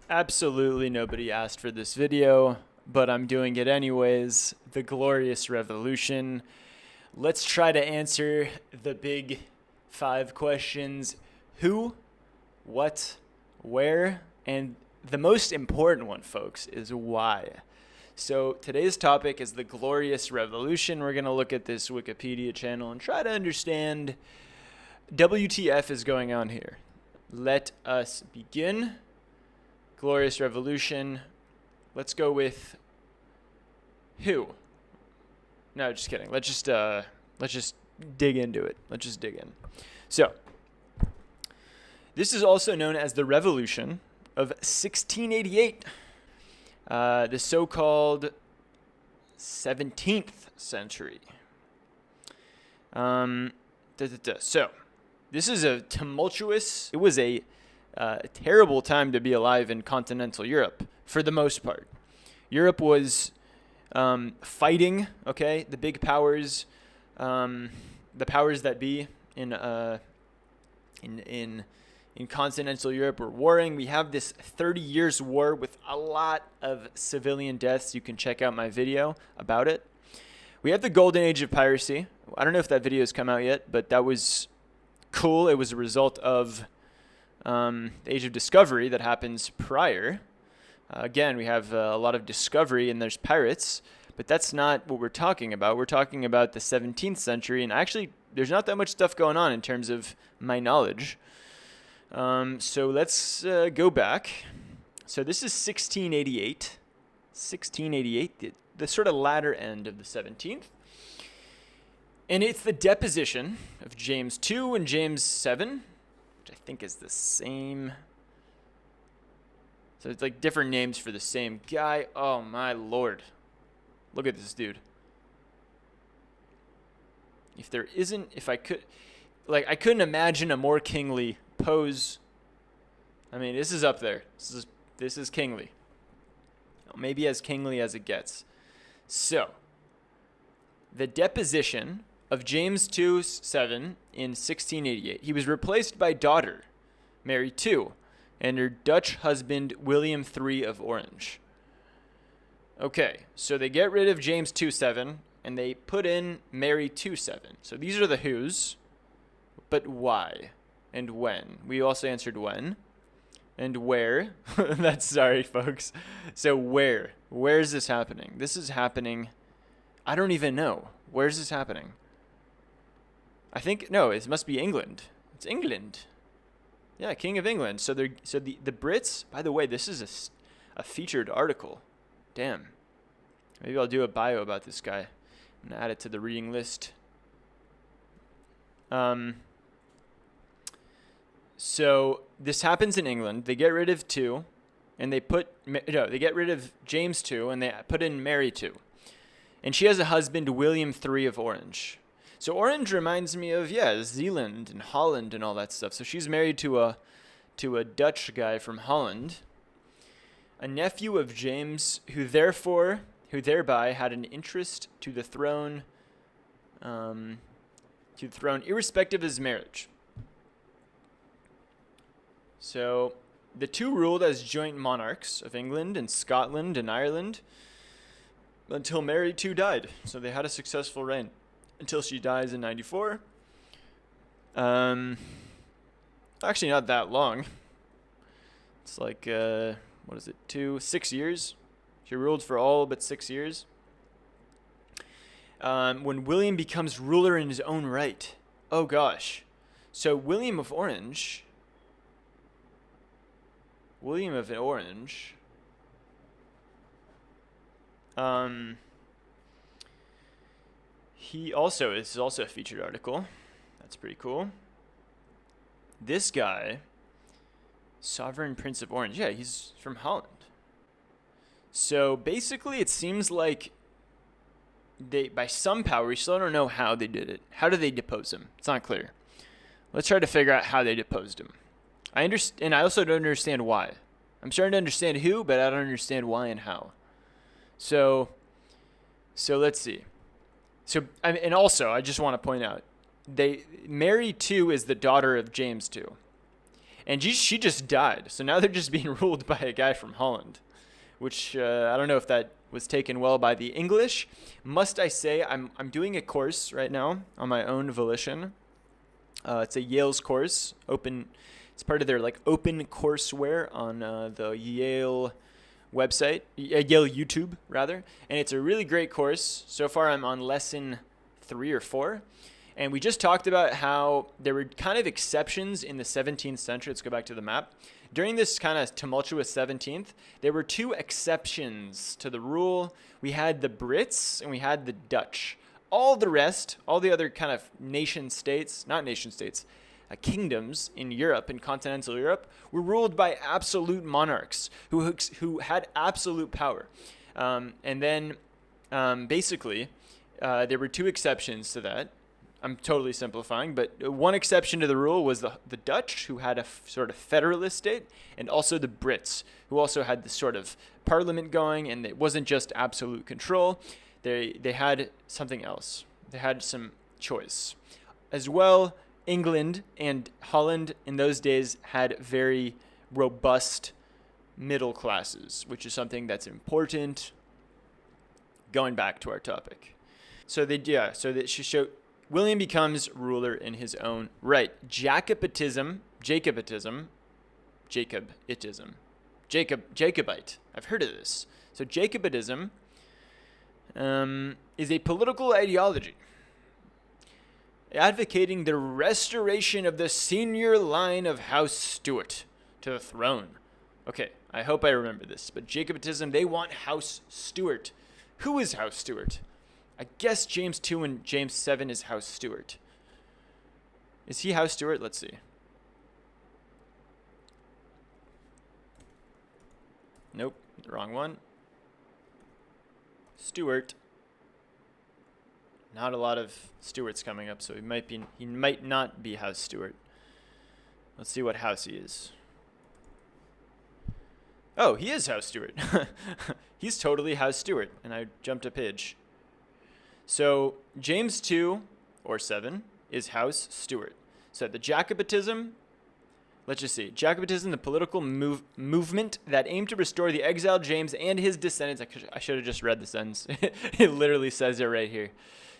Absolutely nobody asked for this video, but I'm doing it anyways. The Glorious Revolution. Let's try to answer the big 5 questions. Who, what, where, and the most important one, folks, is why. So today's topic is the Glorious Revolution. We're going to look at this Wikipedia channel and try to understand WTF is going on here. Let us begin. Glorious Revolution. Let's go with who? No, just kidding. Let's just dig into it. Let's just dig in. So, this is also known as the Revolution of 1688, the so-called 17th century. So, this is a tumultuous. It was a terrible time to be alive in continental Europe for the most part. Europe was fighting, okay, the big powers, the powers that be in continental Europe were warring. We have this 30 years war with a lot of civilian deaths. You can check out my video about it. We have the golden age of piracy. I don't know if that video has come out yet, but that was cool. It was a result of the age of discovery that happens prior. Again, we have a lot of discovery and there's pirates, but that's not what we're talking about. We're talking about the 17th century, and actually there's not that much stuff going on in terms of my knowledge. So let's go back. So this is 1688. 1688, the sort of latter end of the 17th. And it's the deposition of James II and James VII, which I think is the same. So it's like different names for the same guy. Oh my lord. Look at this dude. I couldn't imagine a more kingly pose. I mean, this is up there. This is kingly. Maybe as kingly as it gets. So, the deposition of James II VII in 1688. He was replaced by daughter, Mary II, and her Dutch husband, William III of Orange. Okay, so they get rid of James II VII, and they put in Mary II VII. So these are the who's, but why and when? We also answered when and where. Sorry, folks. So where? Where is this happening? This is happening, I don't even know. Where's this happening? I think, no, it must be England. It's England. Yeah, King of England. So the Brits, by the way, this is a featured article. Damn. Maybe I'll do a bio about this guy. I'm going to add it to the reading list. So this happens in England. They get rid of two, and they get rid of James II, and they put in Mary II. And she has a husband, William III of Orange. So Orange reminds me of, Zealand and Holland and all that stuff. So she's married to a Dutch guy from Holland, a nephew of James, who thereby had an interest to the throne, irrespective of his marriage. So the two ruled as joint monarchs of England and Scotland and Ireland until Mary II died. So they had a successful reign until she dies in 94. Actually not that long. It's like, 6 years? She ruled for all but 6 years. When William becomes ruler in his own right. Oh gosh. So William of Orange, this is also a featured article. That's pretty cool. This guy, Sovereign Prince of Orange. Yeah, he's from Holland. So basically it seems like they, by some power, we still don't know how they did it. How did they depose him? It's not clear. Let's try to figure out how they deposed him. I understand, and I also don't understand why. I'm starting to understand who, but I don't understand why and how. So let's see. And also, I just want to point out, Mary II is the daughter of James II. And she just died. So now they're just being ruled by a guy from Holland, which I don't know if that was taken well by the English. Must I say, I'm doing a course right now on my own volition. It's a Yale's course, open. It's part of their like open courseware on the Yale website, Yale YouTube rather, and it's a really great course. So far, I'm on lesson 3 or 4, and we just talked about how there were kind of exceptions in the 17th century. Let's go back to the map. During this kind of tumultuous 17th, there were 2 exceptions to the rule. We had the Brits and we had the Dutch. All the rest, all the other kind of kingdoms in Europe, in continental Europe, were ruled by absolute monarchs who had absolute power. And then basically, there were 2 exceptions to that. I'm totally simplifying, but one exception to the rule was the Dutch, who had a sort of federalist state, and also the Brits, who also had this sort of parliament going, and it wasn't just absolute control. They had something else. They had some choice. As well, England and Holland in those days had very robust middle classes, which is something that's important going back to our topic. William becomes ruler in his own right. Jacobitism. Jacobite. I've heard of this. So Jacobitism is a political ideology advocating the restoration of the senior line of House Stuart to the throne. Okay, I hope I remember this, but Jacobitism, they want House Stuart. Who is House Stuart? I guess James II and James VII is House Stuart. Is he House Stuart? Let's see. Nope, the wrong one. Stuart. Not a lot of Stuarts coming up, so he might not be House Stuart. Let's see what house he is. Oh, he is House Stuart. He's totally House Stuart, and I jumped a page. So James II or VII is House Stuart. So the Jacobitism, let's just see. Jacobitism, the political movement that aimed to restore the exiled James and his descendants. I should have just read the sentence. It literally says it right here.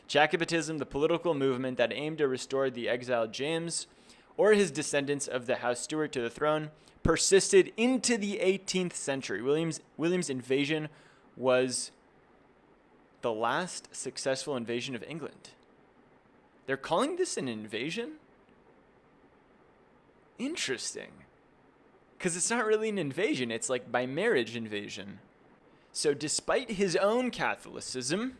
Jacobitism, the political movement that aimed to restore the exiled James or his descendants of the House Stuart to the throne, persisted into the 18th century. William's invasion was the last successful invasion of England. They're calling this an invasion? Interesting. Because it's not really an invasion. It's like by marriage invasion. So despite his own Catholicism,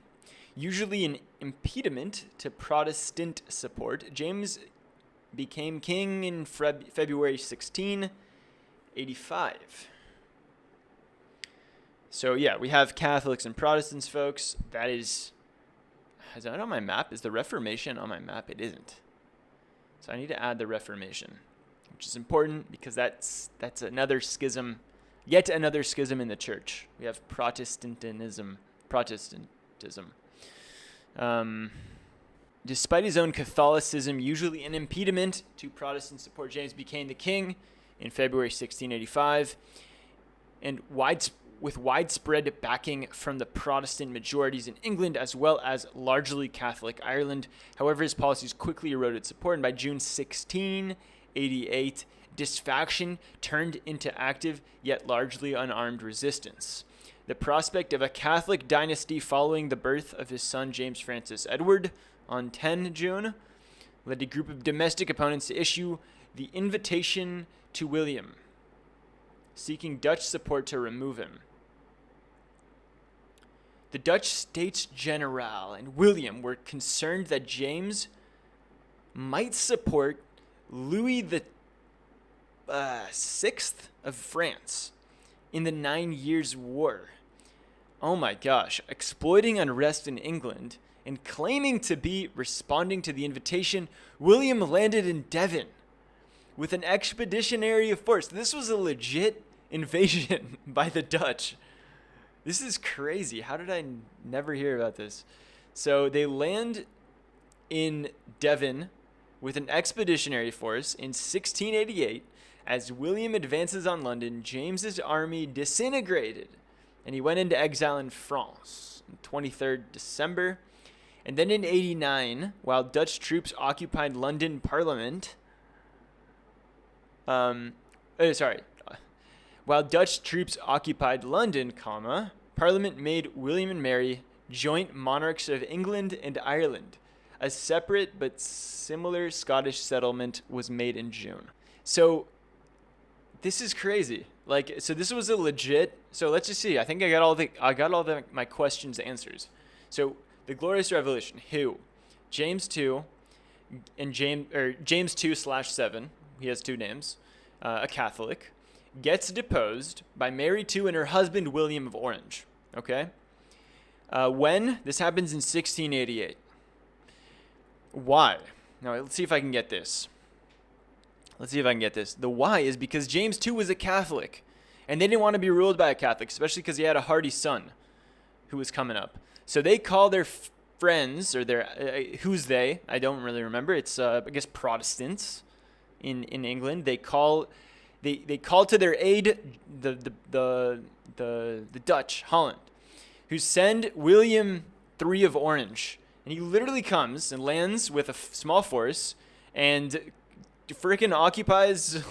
usually an impediment to Protestant support, James became king in February 1685. So yeah, we have Catholics and Protestants, folks. Is that on my map? Is the Reformation on my map? It isn't. So I need to add the Reformation, which is important because that's another schism, yet another schism in the church. We have Protestantism. Despite his own Catholicism, usually an impediment to Protestant support, James became the king in February 1685, and with widespread backing from the Protestant majorities in England as well as largely Catholic Ireland. However, his policies quickly eroded support, and by June 1688, dissatisfaction turned into active yet largely unarmed resistance. The prospect of a Catholic dynasty following the birth of his son James Francis Edward on 10 June led a group of domestic opponents to issue the invitation to William, seeking Dutch support to remove him. The Dutch States General and William were concerned that James might support Louis the Sixth of France in the 9 Years' War. Oh my gosh, exploiting unrest in England and claiming to be responding to the invitation, William landed in Devon with an expeditionary force. This was a legit invasion by the Dutch. This is crazy. How did I never hear about this? So they land in Devon with an expeditionary force in 1688 As William advances on London, James's army disintegrated, and he went into exile in France on 23rd December. And then in 89, while Dutch troops occupied London Parliament, while Dutch troops occupied London, Parliament made William and Mary joint monarchs of England and Ireland. A separate but similar Scottish settlement was made in June. So this is crazy. Like, so this was a legit. So let's just see. I think I got all my questions answers. So the Glorious Revolution. Who? James II and James II/VII. He has two names. A Catholic gets deposed by Mary II and her husband William of Orange. Okay. When this happens in 1688. Why? Now let's see if I can get this. The why is because James II was a Catholic, and they didn't want to be ruled by a Catholic, especially because he had a hardy son who was coming up. So they call their friends, or their who's they? I don't really remember. It's I guess Protestants in England. They call to their aid the Dutch, Holland, who send William III of Orange, and he literally comes and lands with a small force and freaking occupies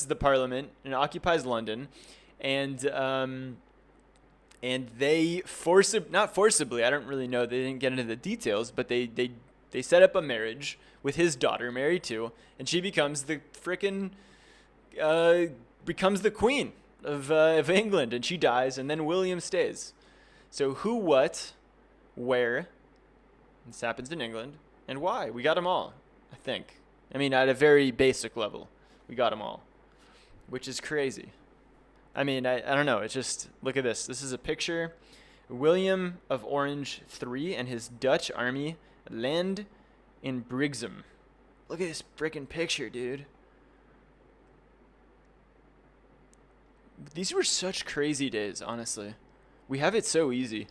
the Parliament and occupies London, and they not forcibly, I don't really know, they didn't get into the details, but they set up a marriage with his daughter, Mary II, and she becomes the queen of England, and she dies, and then William stays. So who, what, where, this happens in England, and why? We got them all, I think. I mean, at a very basic level, we got them all, which is crazy. I mean, I don't know. It's just, look at this. This is a picture. William of Orange III and his Dutch army land in Brixham. Look at this freaking picture, dude. These were such crazy days, honestly. We have it so easy.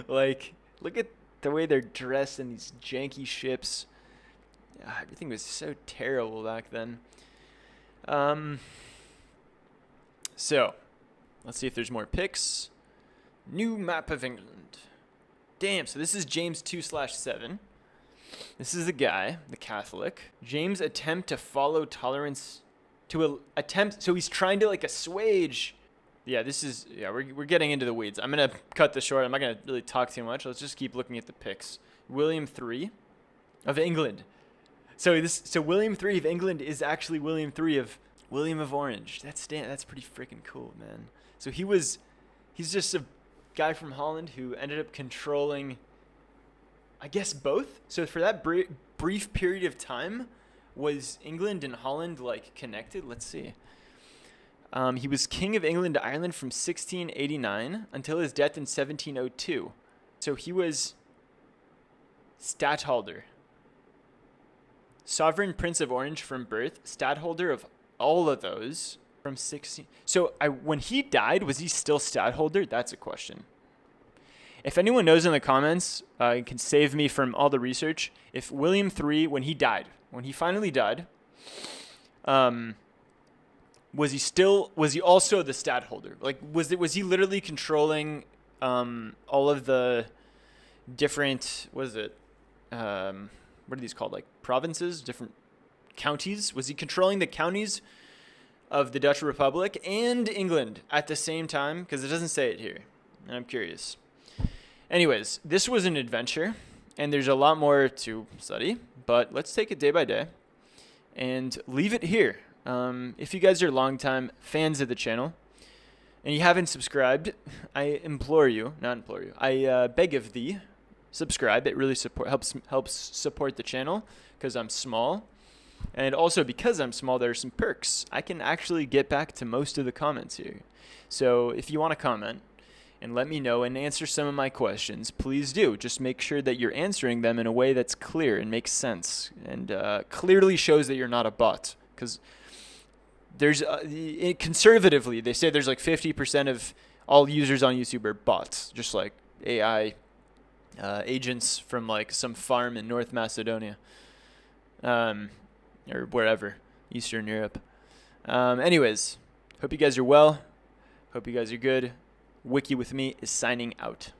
Like, look at the way they're dressed in these janky ships. Everything was so terrible back then. So, let's see if there's more pics. New map of England. Damn, so this is James II/VII. This is the guy, the Catholic. James' attempt to follow tolerance so he's trying to like assuage. Yeah, we're getting into the weeds. I'm going to cut this short. I'm not going to really talk too much. Let's just keep looking at the pics. William III of England. So William III of England is actually William III of Orange. That's pretty freaking cool, man. So he's just a guy from Holland who ended up controlling, I guess, both. So for that brief period of time, was England and Holland like connected? Let's see. He was King of England to Ireland from 1689 until his death in 1702. So he was Stadtholder. Sovereign Prince of Orange from birth, Stadtholder of all of those from 16. So when he died, was he still Stadtholder? That's a question. If anyone knows in the comments, can save me from all the research. If William III, when he finally died, was he also the Stadtholder? Like, was he literally controlling all of the different, what are these called? Like provinces, different counties? Was he controlling the counties of the Dutch Republic and England at the same time? Because it doesn't say it here, and I'm curious. Anyways, this was an adventure, and there's a lot more to study, but let's take it day by day and leave it here. If you guys are longtime fans of the channel and you haven't subscribed, I beg of thee, subscribe. It really helps support the channel because I'm small. And also because I'm small, there are some perks. I can actually get back to most of the comments here. So if you want to comment and let me know and answer some of my questions, please do. Just make sure that you're answering them in a way that's clear and makes sense and clearly shows that you're not a bot. Because there's conservatively, they say there's like 50% of all users on YouTube are bots, just like AI agents from like some farm in North Macedonia. And or wherever, Eastern Europe. Anyways, hope you guys are well. Hope you guys are good. Wiki with me is signing out.